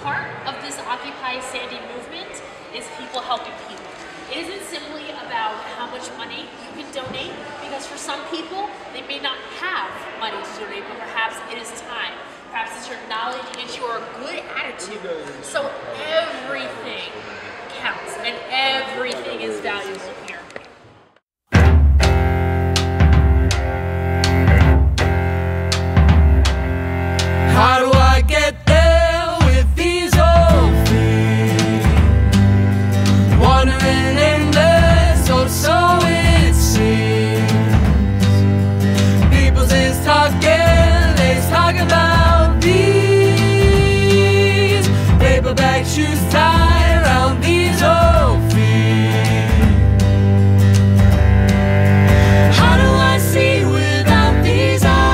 part of this Occupy Sandy movement is people helping people. It isn't simply about how much money you can donate, because for some people, they may not have money to donate, but perhaps it is time. Perhaps it's your knowledge, it's your good attitude. So everything counts and everything is valuable here. How do I get there with these old feet? Wandering aimless, or so it seems. People's is talking, let's talk about these paperback shoes tied around these old feet. How do I see without these eyes?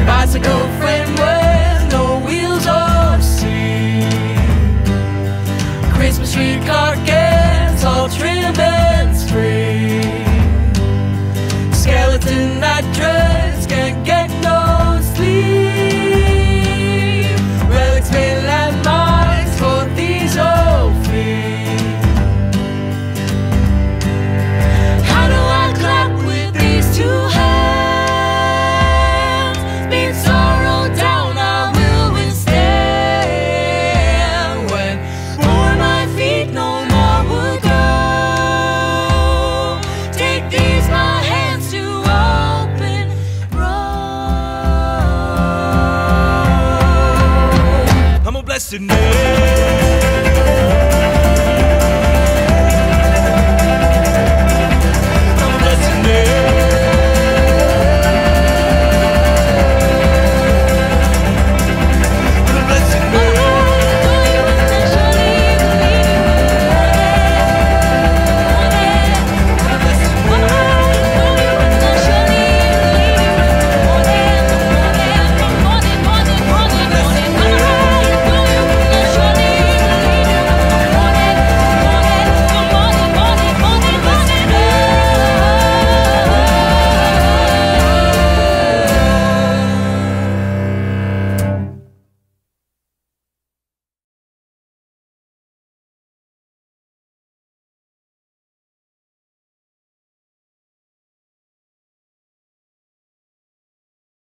Bicycle frame with no wheels or seat. Christmas tree carcass all trim and straight. Skeleton mattress can't get no sleep. Relics made landmarks for these old feet. How do I clap with these two hands? Sorrow down, I will withstand. When for my feet no more would go, take these my hands to open road. I'm a blessed man.